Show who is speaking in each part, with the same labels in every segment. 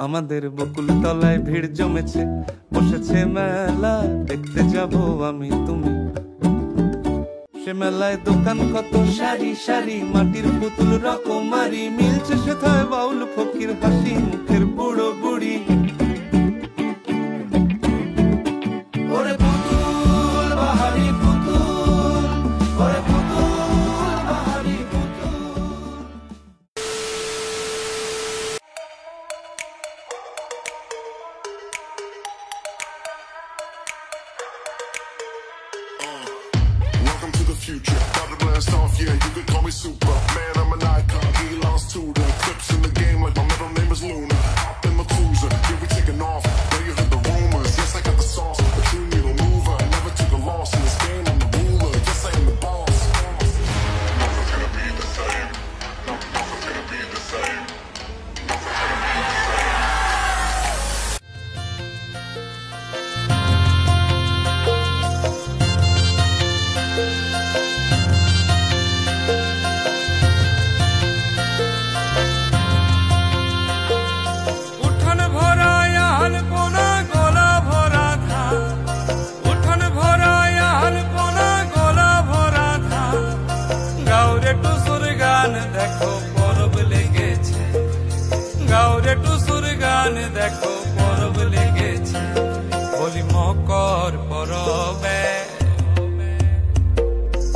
Speaker 1: আমাদের বকুল তলায় ভিড় জমেছে, বসেছে মেলা, দেখতে যাব আমি তুমি। সে মেলায় দোকান কত সারি সারি, মাটির পুতুল রকমারি, মিলছে সেথায় বাউল ফকির হাসি মুখের বুড়ো বুড়ি। ওরে পুতুল বাহারি পুতুল, ওরে পুতুল বাহারি পুতুল।
Speaker 2: Welcome to the future, about to blast off, yeah, you could call me Super. Man, I'm an icon, he lost to the clips in the game like my middle name is Luna. Hop in my cruiser, yeah, we taking off. Now you heard the rumors, yes, I got the sauce. A true needle mover, I never took a loss in this game, I'm the ruler, yes, I am the boss. Nothing's gonna be the same, nothing's gonna be the same, nothing's gonna be the same.
Speaker 1: দেখো পরব লেগেছে, বলি মকর পরবে,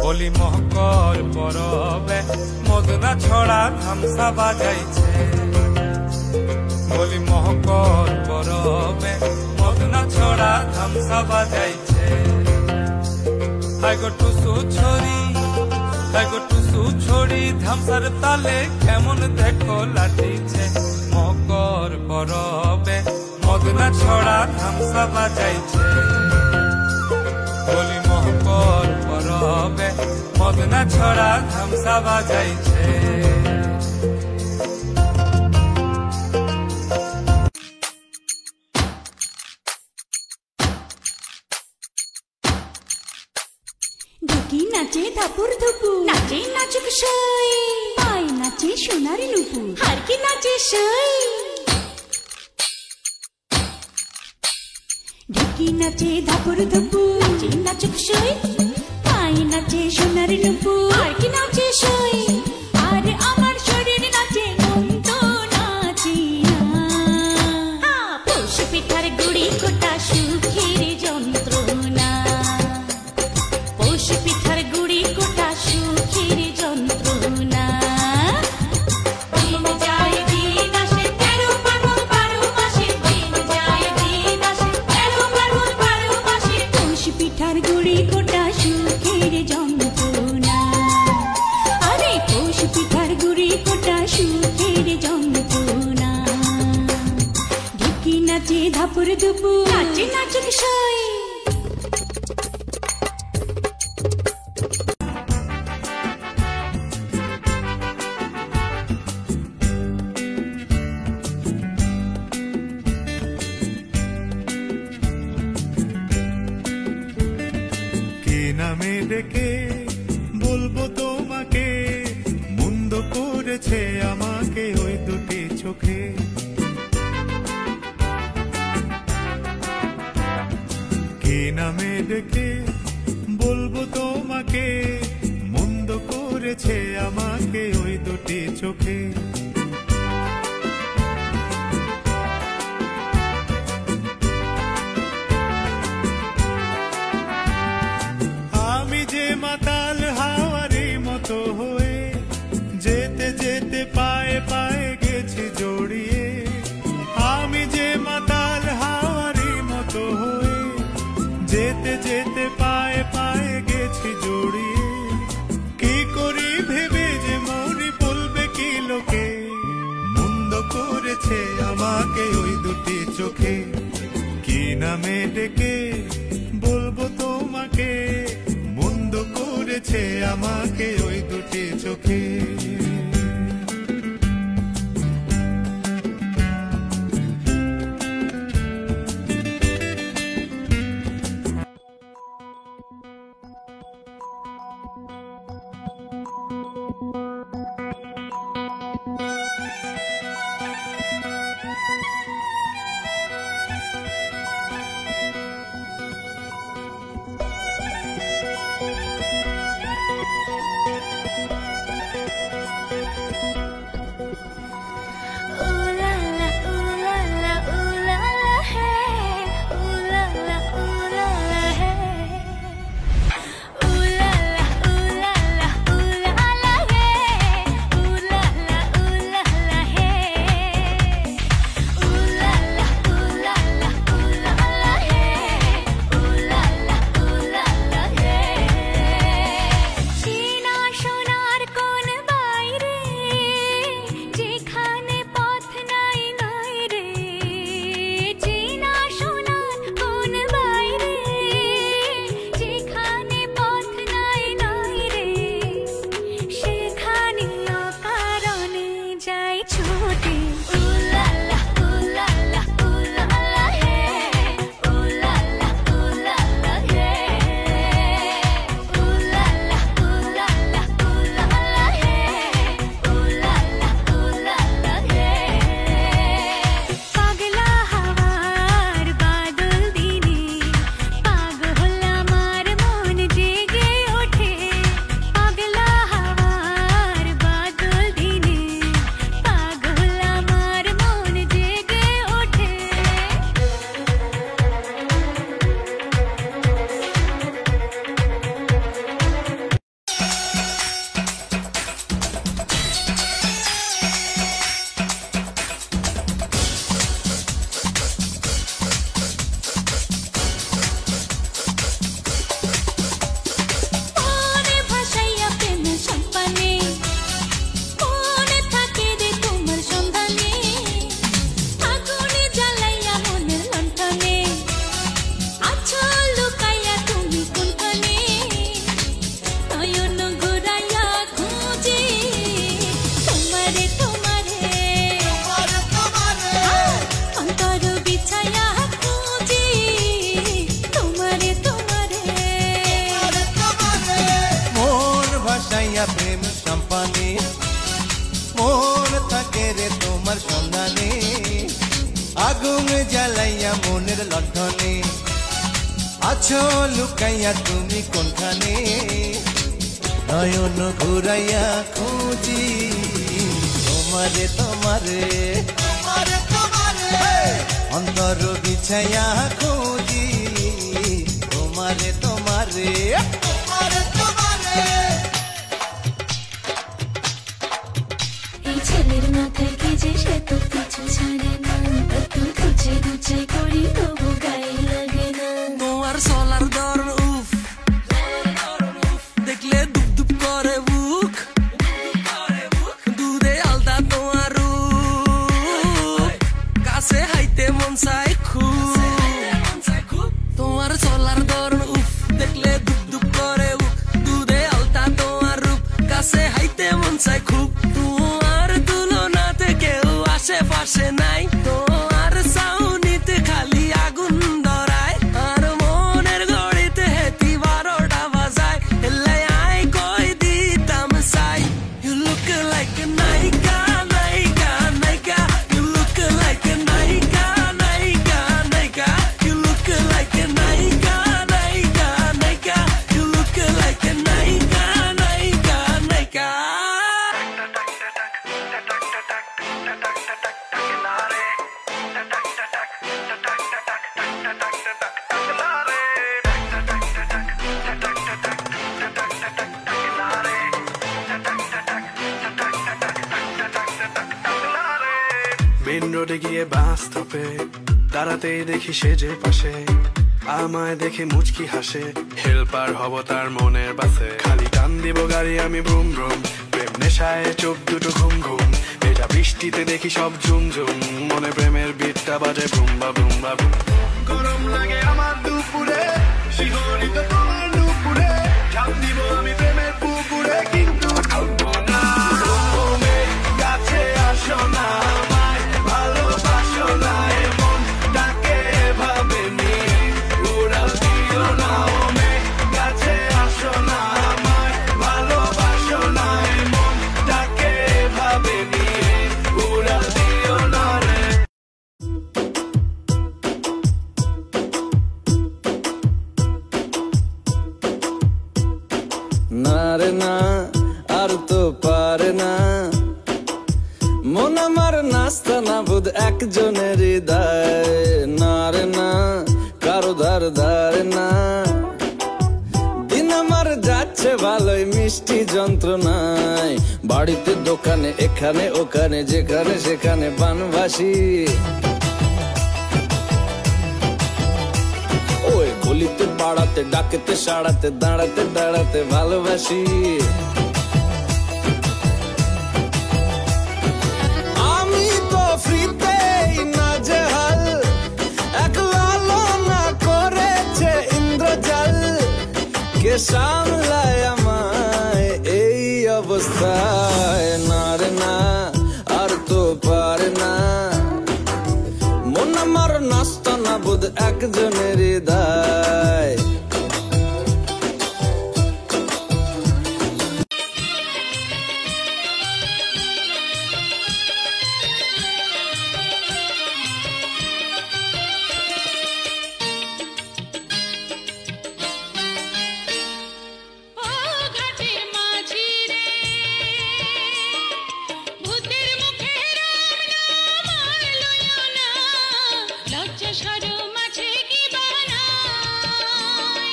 Speaker 1: বলি মকর পরবে, মদনা ছড়া ধামসা বাজাইছে। বলি মকর পরবে, মদনা ছড়া ধামসা বাজাইছে। হাই গো টুসু ছড়ি, হাই গো টুসু ছড়ি, ধামসার তালে কেমন দেখো লাটিছে। মকর পরবে, মদনা ছড়া ধামসা বাজাইছে। বলি মকর পরবে, মদনা ছড়া ধামসা বাজাইছে।
Speaker 3: ঢুকি নাচে ধাপুর ধুপু, নাচে নাচুক সই, পাই নাচে সোনার নুপুর, হারকি নাচে সই। ঢুকি নাচে ধাপুর ধুপু, নাচে নাচুক সই, পাই নাচে সোনার নুপুর, হারকি নাচে সই। আর আমার শরীর নাচে, মন তো নাচি না। পৌষ পিঠার গুড়ি কোটা সুখের যন্ত্রণা, পৌষ পিঠার গুড়ি কোটা সুখের যন্ত্রণা। দিন যায় দিন আসে, 13 পার্বণ 12 মাসে, দিন যায় দিন আসে, 13 পার্বণ 12 মাসে। পৌষ পিঠার গুড়ি কোটা সুখের যন্ত্রণা, আরে পৌষ পিঠার গুড়ি কোটা সুখের যন্ত্রণা। ঢুকি নাচে ধাপুর ধুপু, নাচে নাচুক সই।
Speaker 4: নামে ডেকে বলবো তোমাকে, মন্দ করেছে আমাকে ওই দুটি চোখে। কে নামে ডেকে বলবো তোমাকে, মন্দ করেছে আমাকে ওই দুটি চোখে। মাতাল হাওয়ারি মতো হয়ে যেতে যেতে পায়ে পায়ে গেছি জড়িয়ে। আমি যে মাতাল হাওয়ারি মতো হয়ে যেতে যেতে পায়ে পায়ে গেছি জড়িয়ে। কি করি ভেবে যে মরি, বলবে কি লোকে, মন্দ করেছে আমাকে ওই দুটি চোখে। কি নামে ডেকে বলবো তোমাকে, মন্দ করেছে আমাকে ওই দুটি চোখে।
Speaker 1: খাইয়া প্রেম সম্পানে মন থাকে রে তোমার সন্ধানে আগুন জ্বালাইয়া মনের লণ্ঠনে আছো লুকাইয়া তুমি কোনখানে নয়ন ঘুরাইয়া খুঁজি তোমারে তোমারে তোমারে তোমারে অন্তর বিছাইয়া খুঁজি তোমারে তোমারে তোমারে তোমারে
Speaker 3: এই ছেলের মাথায় কি যে সে তো কিছু ছাড়ে না এত খুঁজে খুঁজে করি তবু গায়ে লাগে না
Speaker 5: তোমার চলার ধরন উফ দেখলে দুপ দুপ করে বুক দুধে আলতা তোমার রূপ কাছে হাইতে মন চাই খুব তোমার চলার ধরন উফ দেখলে দুপ দুপ করে বুক দুধে আলতা তোমার রূপ কাছে হাইতে মন চাই খুব তোমার তুলনাতে কেউ আশেপাশে নাই তোমার সাউনিতে খালি আগুন ধরায় আর মনের গড়িতে হেতি 12টা বাজায় এলে আই কই দিতাম চাই You look like a naika, naika, naika. You look like a naika, naika, naika. You look like a naika, naika, naika. You look like a naika, naika, naika.
Speaker 4: Main রোডে গিয়ে বাস স্টপে দাঁড়াতেই দেখি সে যে পাশে আমায় দেখে মুচকি হাসে হেল্পার হব তার মনের বাসে খালি টান দিব গাড়ি আমি ব্রুম ব্রুম প্রেম নেশায় চোখ দুটো ঘুম ঘুম এটা বৃষ্টিতে দেখি সব ঝুম ঝুম মনে প্রেমের বিটটা বাজে বুম্বা বুম্বা বুম গরম লাগে আমার দুপুরে শিহরিত তোমার দুপুরে ঝাঁপ দিব আমি প্রেমের পুকুরে কিন্তু ডুববো না তুমি কাছে আসো না আমায় ভালোবাসো না এমন তাকে ভাবে নিয়ে উড়াল দিও না ওমে কাছে আসো না আমায় ভালোবাসো না এমন তাকে ভাবে নিয়ে উড়াল দিও না রে
Speaker 5: না রে না আর তো পারে না মন আমার নাস্তা না বুধ একজনের হৃদয় না রে না কারো ধার ধারে না দিন আমার যাচ্ছে ভালোই মিষ্টি যন্ত্রণায় বাড়িতে দোকানে এখানে ওখানে যেখানে সেখানে বানবাসী ওই গলিতে পাড়াতে ডাকেতে সাড়াতে দাঁড়াতে দাঁড়াতে ভালোবাসি আমি তো ফ্রিতেই নাজেহাল এক লালনা করেছে ইন্দ্রজাল কে সামলায় আমায় এই অবস্থায় না রে না আর তো পারে না মন আমার নাস্তা না বোধ একজনের হৃদয়
Speaker 3: ও ঘাটের মাঝি রে ভূতের মুখে রাম নাম আর লইও না লজ্জা শরম আছে কি বানাই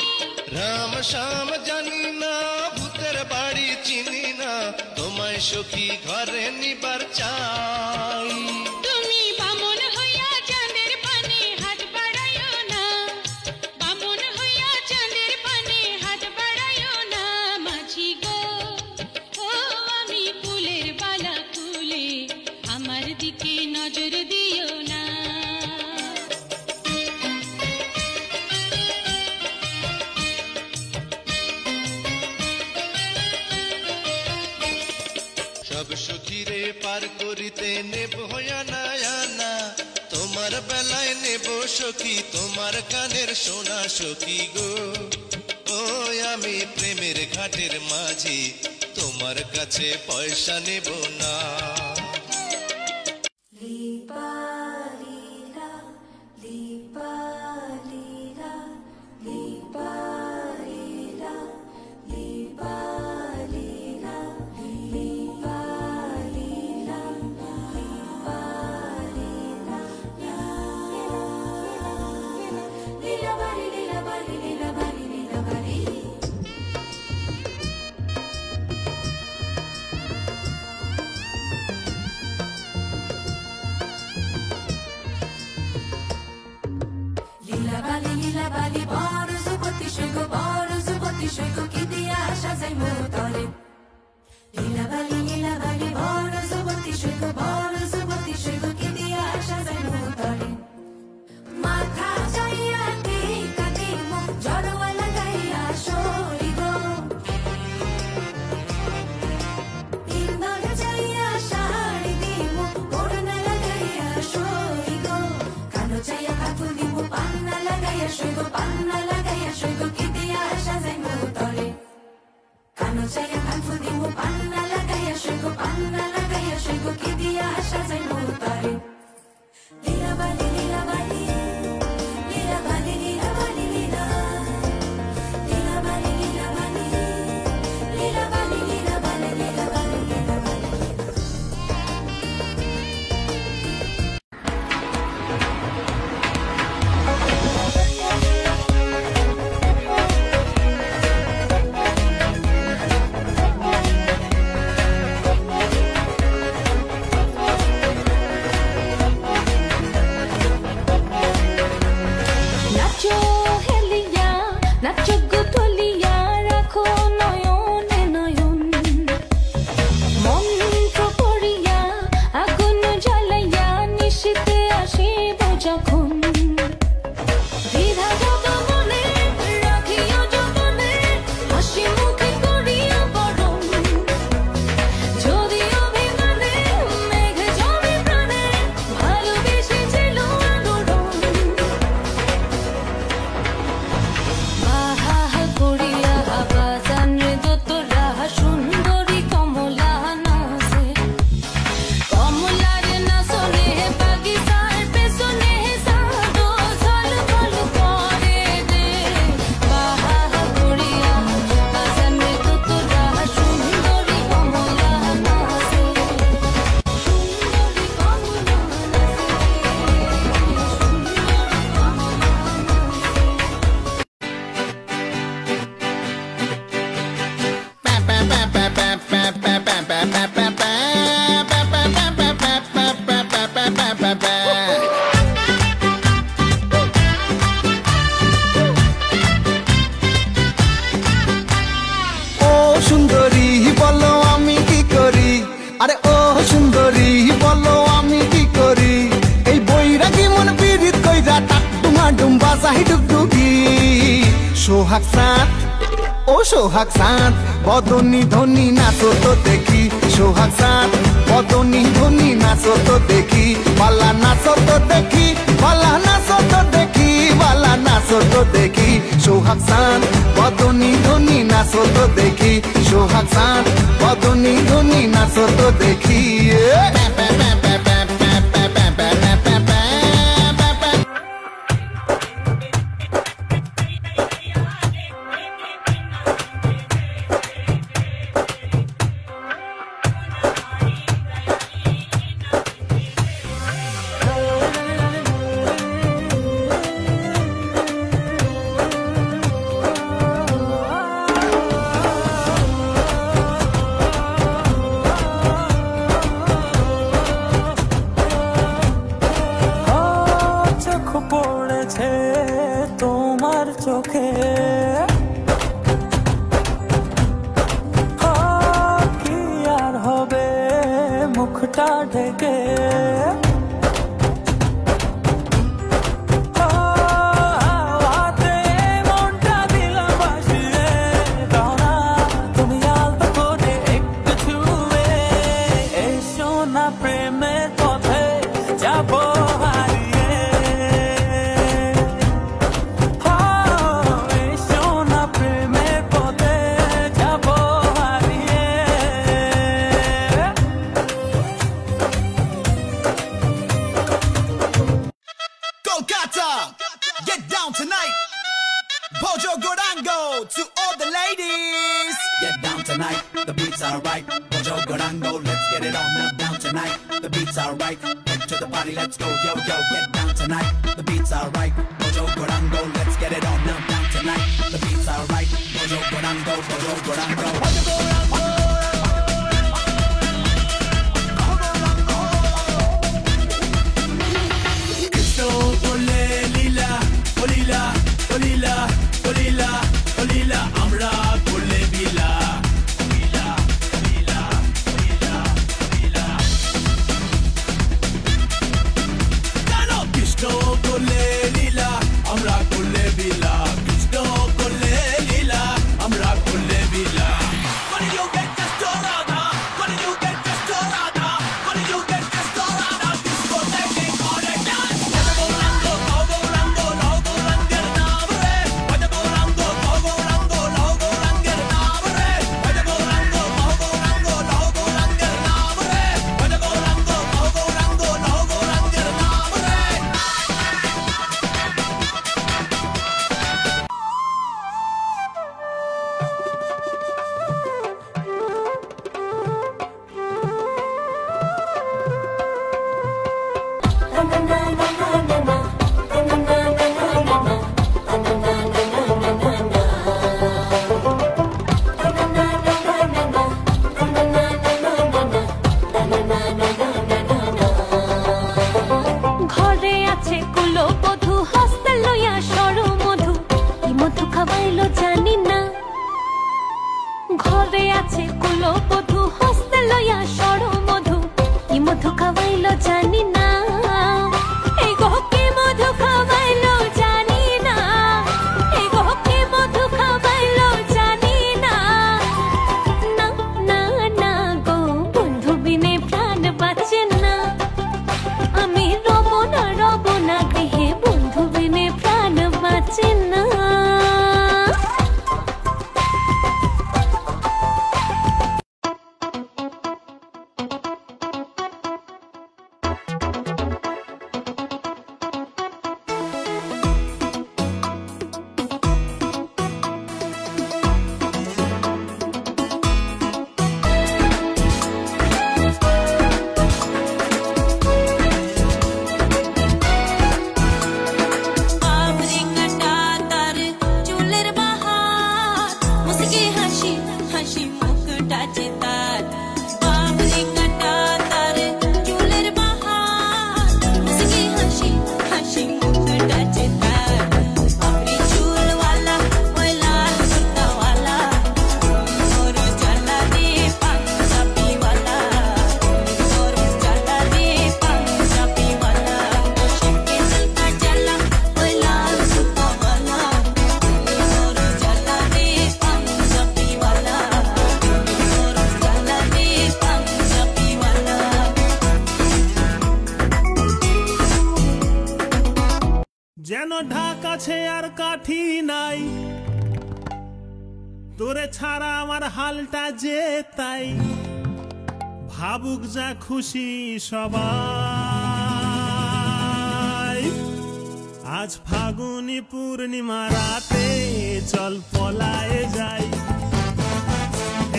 Speaker 1: রাম শ্যাম জানি না ভূতের বাড়ি চিনি না তোমায় সখী ঘরে নিবার চাই
Speaker 3: তুমি বামন হইয়া চাঁদের পানে হাত বাড়াইও না বামন হইয়া চাঁদের পানে হাত বাড়াইও না মাঝি গো ও আমি ফুলের বালা খুলে আমার দিকে নজর দিও না
Speaker 1: সব সখীরে পার করিতে নেব হইয়া না তোমার বেলায় নেব সখী তোমার কানের সোনা সখী গো ও আমি প্রেমের ঘাটের মাঝি
Speaker 6: তোমার কাছে পয়সা নেব না।
Speaker 7: সোহাগ সাঁত বদনী ধনী নাচো তো দেখি, সোহাগ সাঁত বদনী ধনী নাচো তো দেখি, বালা নাচো তো দেখি, বালা নাচো তো দেখি, বালা নাচো তো দেখি, সোহাগ সাঁত বদনী ধনী নাচো তো দেখি, সোহাগ সাঁত বদনী ধনী নাচো তো দেখি।
Speaker 8: beat's alright. Mojo Garango, let's get it on up down tonight. The beat's alright. Head to the party, let's go, yo, yo, get down tonight. The beat's alright. Mojo Garango, let's get it on up down tonight. The beat's alright. Mojo Garango, Mojo Garango.
Speaker 9: ভাবুক যা খুশি সবাই আজ ফাগুনি পূর্ণিমা রাতে চল পলায়ে যাই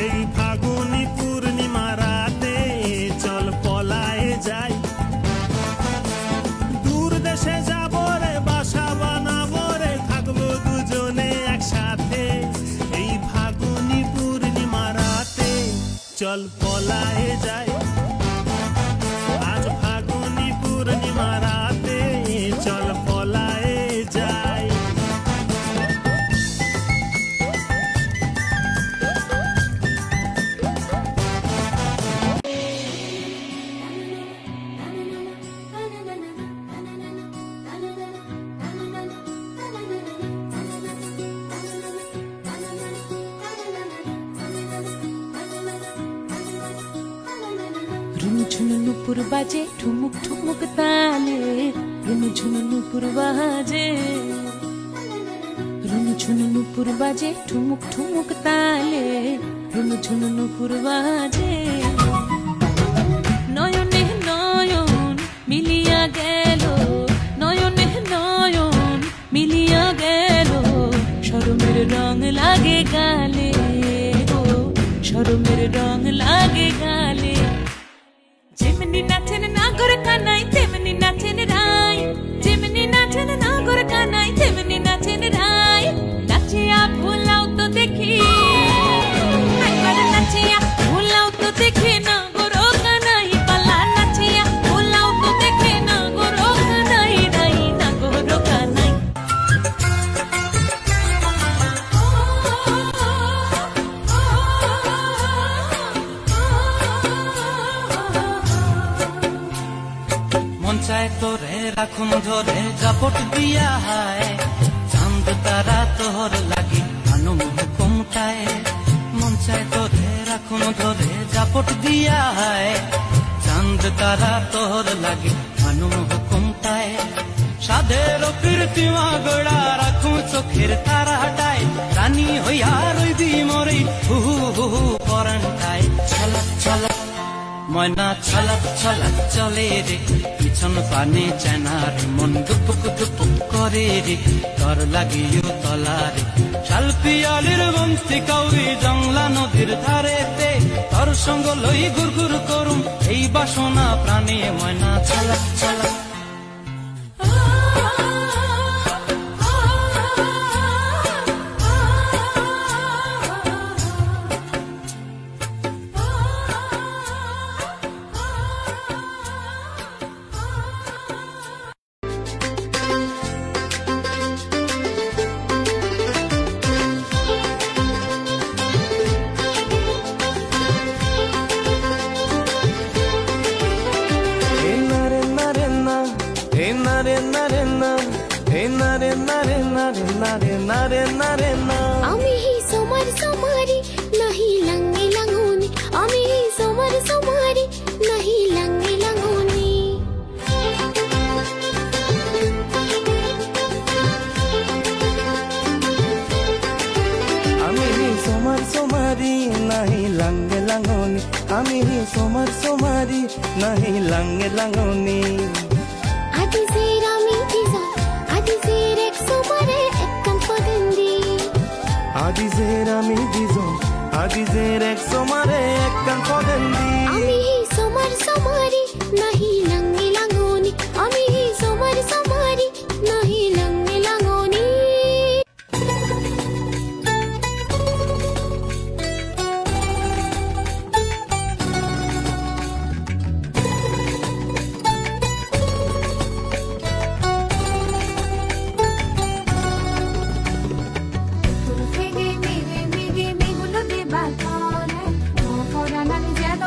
Speaker 9: এই ফাগুনি পূর্ণিমা রাতে চল পলায়ে যাই দূর দেশে যাব রে বাসা বানাবো রে থাকবো দুজনে একসাথে এই ফাগুনি পূর্ণিমা রাতে চল পলায়ে যাই আজ ফাগুনি পূর্ণিমা রাতে চল পলায়ে যাই
Speaker 3: নুপুর বাজে ঠুমুক ঠুমুক তালে রুনুঝুনু নুপুর বাজে রুনুঝুনু নুপুর বাজে ঠুমুক ঠুমুক তালে রুনুঝুনু নুপুর বাজে নয়নে নয়ন মিলিয়া গেল নয়নে নয়ন মিলিয়া গেল শরমের রং লাগে গালে গো শরমের রং লাগে গালে যেমনি নাচেন নাগর কানাই তেমনি নাচেন রাই যেমনি নাচেন নাগর কানাই তেমনি নাচেন রাই নাচিয়া ভোলাও তো দেখি একবার নাচিয়া ভোলাও তো দেখি নাগর কানাই পালা নাচিয়া ভোলাও তো দেখি নাগর কানাই রাই নাগর কানাই
Speaker 5: মন চায় তোরে রাখুন ধরে জাপট দিয়া হায় চাঁদ তারা তোর লাগি আনুমোহ কমটায় মন চায় তোরে রাখুন ধরে জাপট দিয়া হায় চাঁদ তারা তোর লাগি আনুমোহ কমটায় সাধের কীর্তিমা গোড়া রাখুন চোখের তারা হাটায় রানী হইয়া রইবি মরে হু হু হু পরান্টায় ছলক ছলক ময়না ছলক ছলক চলে রে পিছন পানে চেনার মন দুপুক দুপুক করে রে তর লাগিও তলারে শালপিয়ালির বন্তি কাউরি জংলা নদীর ধারেতে তর সঙ্গ লই গুর গুর করুম এই বাসনা প্রাণে ময়না ছলক ছলক
Speaker 10: আমি হি সোমার সোমারি নাহি লঙ্গে লঙ্গোনি আমি হি সোমার সোমারি নাহি লঙ্গে লঙ্গোনি
Speaker 1: আমি হি সোমার সোমারি নাহি লঙ্গে লঙ্গোনি আমি হি সোমার সোমারি নাহি লঙ্গে লঙ্গোনি
Speaker 10: আদি সেরামি দিজা আদি সেরেক সোমারে এককান পদন্দি
Speaker 1: আদি জেরামি দিজন আদি জেরেক সোমারে একখান পদেন্দি
Speaker 10: আমি হি সোমার সোমারি নাহি লঙ্গে লঙ্গোনি আমি হি সোমার সোমারি নাহি লঙ্গে লঙ্গোনি Fighe mi gulo de balcone, no for analizzare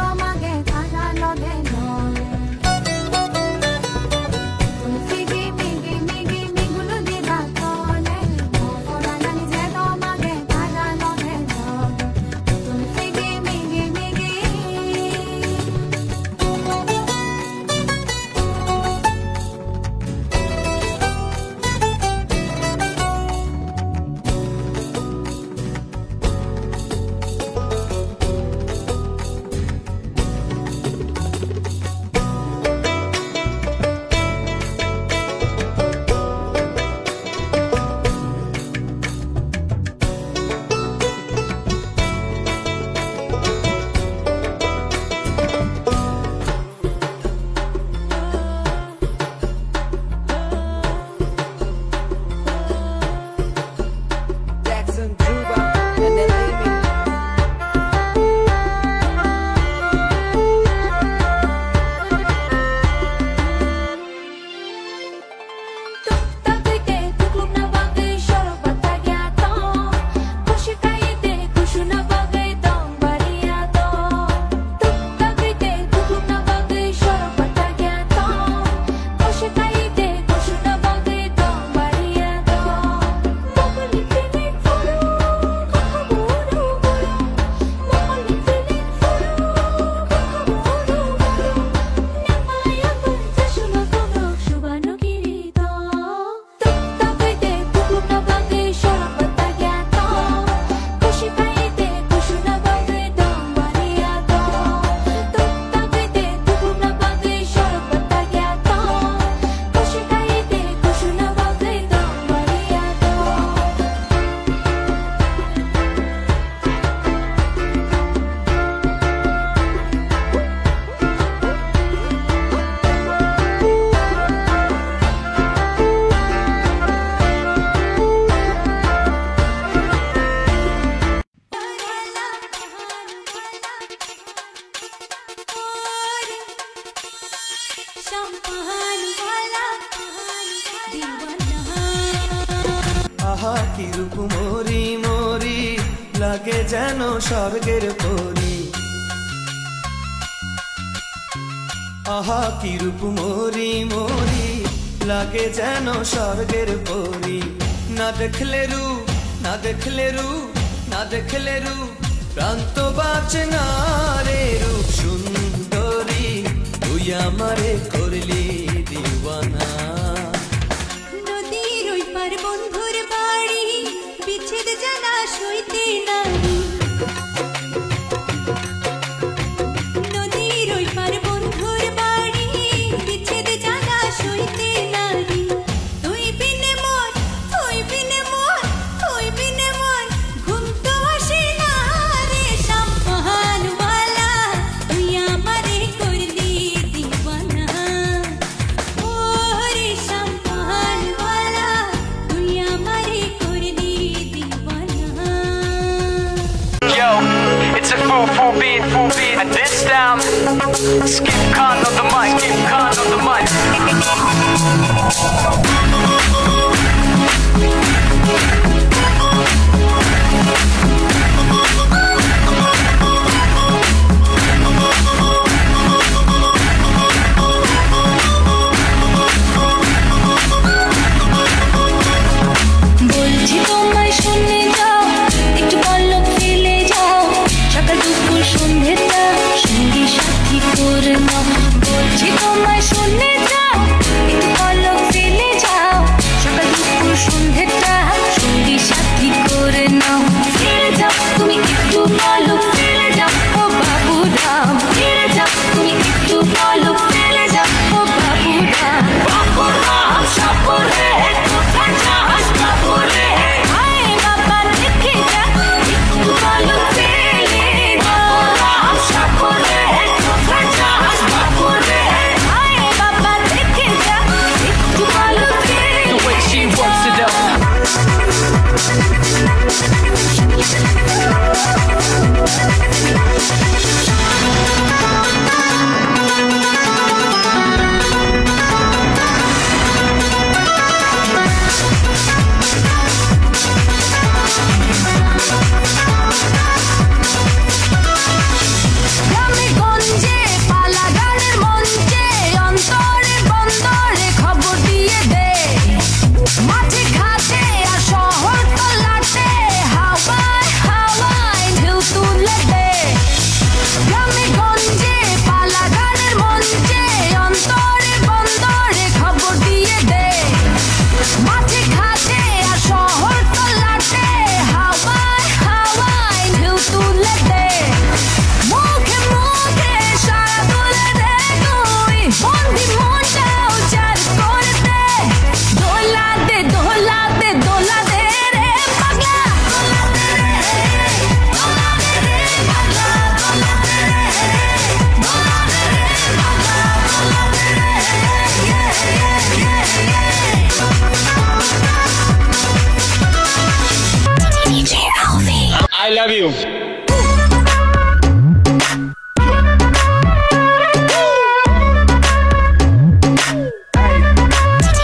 Speaker 5: আহা কি রূপ মোরি মোরি লাগে যেন স্বর্গের পরি আহা কি রূপ মোরি মোরি লাগে যেন স্বর্গের পরি না দেখলে রূপ না দেখলে রূপ না দেখলে রূপ প্রান্ত বাঁচে না রে রূপ সুন্দরী তুই আমারে করলি দিওয়ানা
Speaker 3: নদীর ওই পার বন্ধুর বাড়ি বিচ্ছেদ জানা সইতে নারী নদীর ওই পার বন্ধুর বাড়ি বিচ্ছেদ জানা সইতে নারী তুই বিনে মন তুই বিনে মন তুই বিনে মন ঘুম তো আসে না রে শাম্পানওয়ালা তুই আমারে করলি দিওয়ানা ও রে শাম্পানওয়ালা তুই আমারে করলি দিওয়ানা
Speaker 11: Yo, it's a full beat, and this down. Skip Khan on the mic, Skip Khan on the mic.
Speaker 3: বলছি তোমায় শুনে যাও একটু পলক ফেলে যাও সকাল দুপুর সন্ধ্যেটা সঙ্গী সাথী করে নাও বলছি তোমায় শুনে যাও একটু পলক ফেলে যাও সকাল দুপুর সন্ধ্যেটা সঙ্গী সাথী করে নাও ফিরে যাও তুমি একটু পলক ফেলে যাও ও বাবু রাম ফিরে যাও তুমি একটু পলক ফেলে যাও ও বাবু রাম বাবু রাম সাপুরে কোথায় যাস বাবু রে হায় বাবা দেখে যা একটু পলক ফেলে বাবু রাম সাপুরে কোথায় যাস বাবু রে হায় বাবা দেখে যা একটু পলক ফেলে
Speaker 11: The way she works it up.
Speaker 3: গ্রামে গঞ্জে পালা গানের মঞ্চে অন্তরে বন্দরে খবর দিয়ে দে মাঠে ঘাটে আর শহর তলাটে হাওয়ায় হাওয়ায় ঢেউ তুলে দে গ্রামে গঞ্জে পালা গানের মঞ্চে অন্তরে বন্দরে খবর দিয়ে দে মাঠে ঘাটে আর শহর তলাটে হাওয়ায় হাওয়ায় ঢেউ তুলে দে মুখে মুখে সারা তুলে দে তুই বন্দি মনটাও চার করে দে দোলা দে দোলা দে দোলা দে রে পাগলা দোলা দে রে দোলা দে রে পাগলা দোলা দে রে দোলা দে রে পাগলা দোলা দে রে DJ Alfie
Speaker 11: I love you.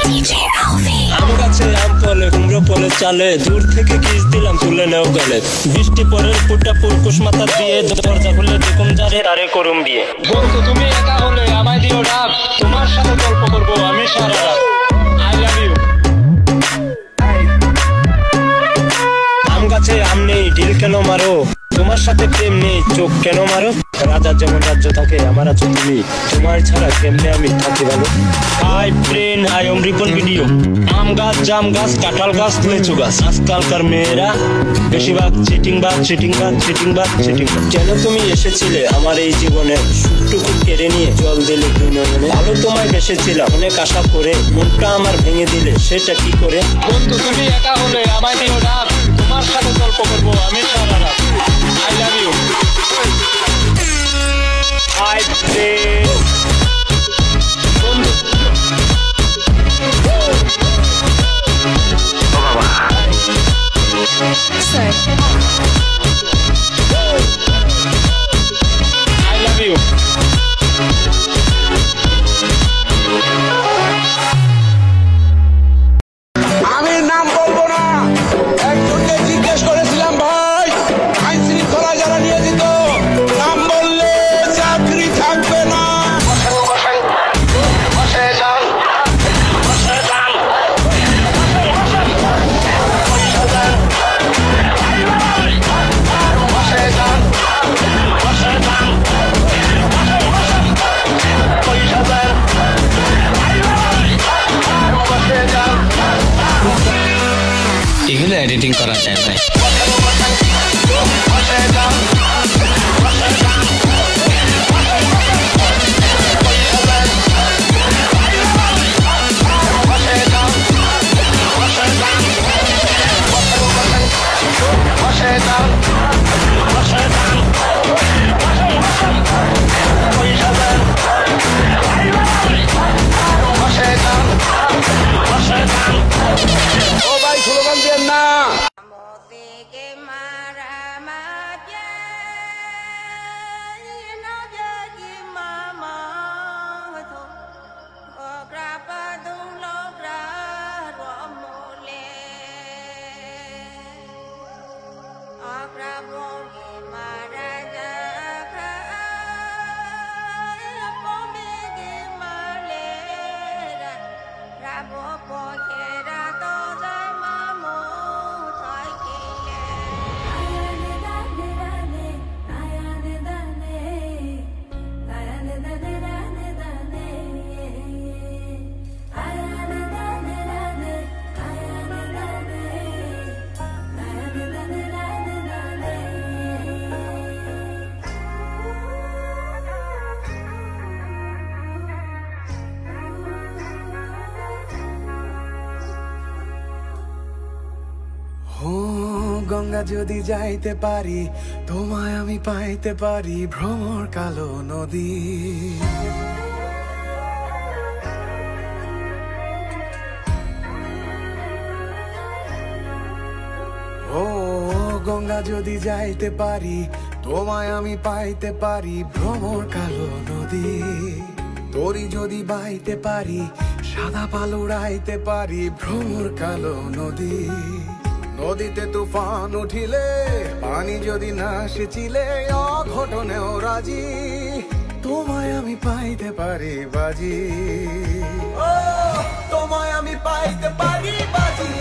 Speaker 3: DJ Alfie
Speaker 11: আম গাছে আম ফলে কুমড়ো ফলে চালে দূর থেকে কিস দিলাম তুলে নেও গেলে বৃষ্টি পরের ফুটা পুরকুশ মাথা দিয়ে দরজা খুলে দেখুন যারে তারে করুম বিয়ে বন্ধু তুমি একা হলে আমায় দিও ডাক তোমার সাথে গল্প করবো আমি সারা রাত আই লাভ ইউ আম গাছে আম নেই ঢিল কেন মারো তোমার সাথে প্রেম নেই চোখ কেন মারো রাজার যেমন রাজ্য থাকে আমার আছো তুমি তোমার ছাড়া কেমনে আমি থাকি ভালো হাই ফ্রেন্ড হাই ওম রিপন ভিডিও আম গাছ জাম গাছ কাঁঠাল গাছ লিচু গাছ আজকালকার মেয়েরা বেশিরভাগ চিটিং বাজ যেন তুমি এসেছিলে আমার এই জীবনে সুখটুকু কেড়ে নিয়ে জল দিলে নয়নে ভালো তোমায় বেসেছিলাম অনেক আশা করে মনটা আমার ভেঙে দিলে সেটা কি করে বন্ধু তুমি একা হলে আমায় দিও ডাক তোমার সাথে গল্প করবো আমি সারা রাত I love you hi friend বন্ধু I love you. ডেটিং করা যায় ভাই।
Speaker 4: গঙ্গা যদি যাইতে পারি তোমায় আমি পাইতে পারি ভ্রমর কালো নদী। ও গঙ্গা যদি যাইতে পারি তোমায় আমি পাইতে পারি ভ্রমর কালো নদী। তোরি যদি বাইতে পারি সাদা পাল উড়াইতে পারি ভ্রমর কালো নদী। নদীতে তুফান উঠিলে পানি যদি না সেচিলে অঘটনেও রাজি তোমায় আমি পাইতে পারি বাজি। ও তোমায় আমি পাইতে পারি বাজি।